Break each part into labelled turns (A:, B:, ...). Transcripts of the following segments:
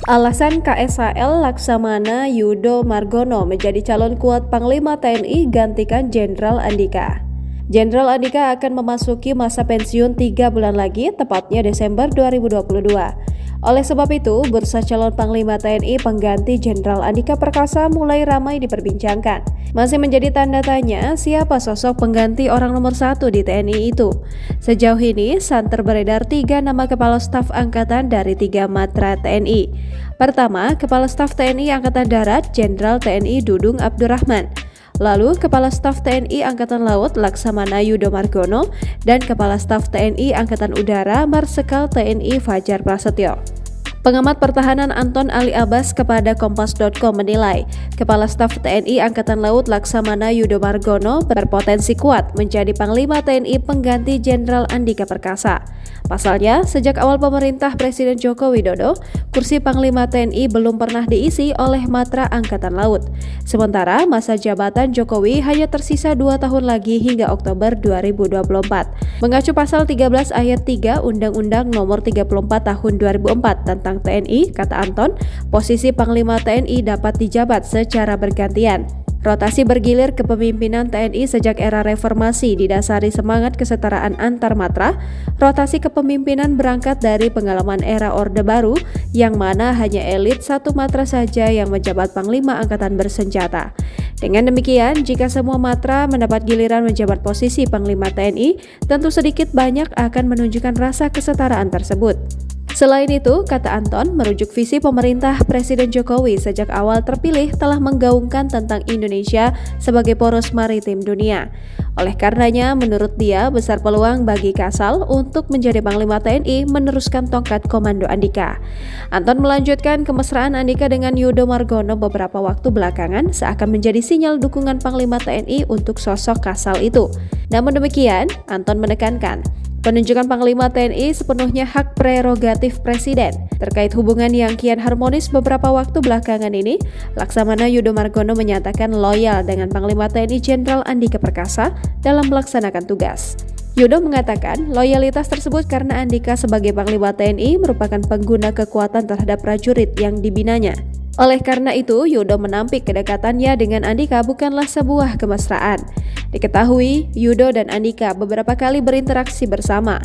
A: Alasan KSHL Laksamana Yudo Margono menjadi calon kuat Panglima TNI gantikan Jenderal Andika. Jenderal Andika akan memasuki masa pensiun 3 bulan lagi, tepatnya Desember 2022. Oleh sebab itu, bursa calon Panglima TNI pengganti Jenderal Andika Perkasa mulai ramai diperbincangkan. Masih menjadi tanda tanya siapa sosok pengganti orang nomor 1 di TNI itu. Sejauh ini, santer beredar 3 nama kepala staf angkatan dari 3 matra TNI. Pertama, Kepala Staf TNI Angkatan Darat Jenderal TNI Dudung Abdurrahman. Lalu Kepala Staf TNI Angkatan Laut Laksamana Yudo Margono dan Kepala Staf TNI Angkatan Udara Marsikal TNI Fajar Prasetyo. Pengamat pertahanan Anton Ali Abbas kepada Kompas.com menilai, Kepala Staf TNI Angkatan Laut Laksamana Yudo Margono berpotensi kuat menjadi Panglima TNI pengganti Jenderal Andika Perkasa. Pasalnya, sejak awal pemerintah Presiden Joko Widodo, kursi Panglima TNI belum pernah diisi oleh matra Angkatan Laut. Sementara masa jabatan Jokowi hanya tersisa 2 tahun lagi hingga Oktober 2024. Mengacu pasal 13 ayat 3 Undang-Undang Nomor 34 Tahun 2004 tentang TNI, kata Anton, posisi Panglima TNI dapat dijabat secara bergantian. Rotasi bergilir kepemimpinan TNI sejak era reformasi didasari semangat kesetaraan antar matra. Rotasi kepemimpinan berangkat dari pengalaman era Orde Baru, yang mana hanya elit satu matra saja yang menjabat Panglima Angkatan Bersenjata. Dengan demikian, jika semua matra mendapat giliran menjabat posisi Panglima TNI, tentu sedikit banyak akan menunjukkan rasa kesetaraan tersebut. Selain itu, kata Anton, merujuk visi pemerintah Presiden Jokowi sejak awal terpilih telah menggaungkan tentang Indonesia sebagai poros maritim dunia. Oleh karenanya, menurut dia, besar peluang bagi Kasal untuk menjadi Panglima TNI meneruskan tongkat komando Andika. Anton melanjutkan kemesraan Andika dengan Yudo Margono beberapa waktu belakangan seakan menjadi sinyal dukungan Panglima TNI untuk sosok Kasal itu. Namun demikian, Anton menekankan, penunjukan Panglima TNI sepenuhnya hak prerogatif Presiden. Terkait hubungan yang kian harmonis beberapa waktu belakangan ini, Laksamana Yudo Margono menyatakan loyal dengan Panglima TNI Jenderal Andika Perkasa dalam melaksanakan tugas. Yudo mengatakan loyalitas tersebut karena Andika sebagai Panglima TNI merupakan pengguna kekuatan terhadap prajurit yang dibinanya. Oleh karena itu, Yudo menampik kedekatannya dengan Andika bukanlah sebuah kemesraan. Diketahui, Yudo dan Andika beberapa kali berinteraksi bersama.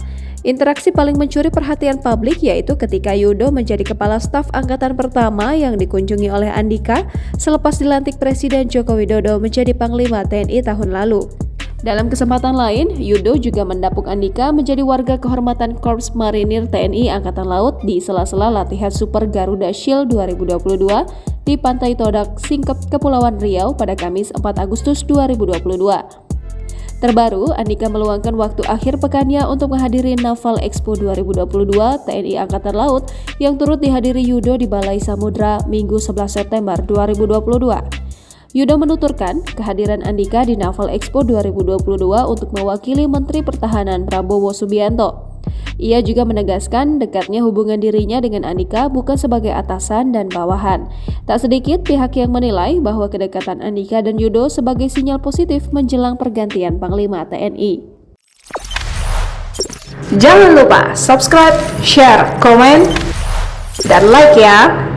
A: Interaksi paling mencuri perhatian publik yaitu ketika Yudo menjadi Kepala Staf Angkatan pertama yang dikunjungi oleh Andika selepas dilantik Presiden Joko Widodo menjadi Panglima TNI tahun lalu. Dalam kesempatan lain, Yudo juga mendapuk Andika menjadi warga kehormatan Korps Marinir TNI Angkatan Laut di sela-sela latihan Super Garuda Shield 2022 di Pantai Todak, Singkep, Kepulauan Riau pada Kamis 4 Agustus 2022. Terbaru, Andika meluangkan waktu akhir pekannya untuk menghadiri Naval Expo 2022 TNI Angkatan Laut yang turut dihadiri Yudo di Balai Samudra Minggu 11 September 2022. Yudo menuturkan kehadiran Andika di Naval Expo 2022 untuk mewakili Menteri Pertahanan Prabowo Subianto. Ia juga menegaskan dekatnya hubungan dirinya dengan Andika bukan sebagai atasan dan bawahan. Tak sedikit pihak yang menilai bahwa kedekatan Andika dan Yudo sebagai sinyal positif menjelang pergantian Panglima TNI.
B: Jangan lupa subscribe, share, komen, dan like ya!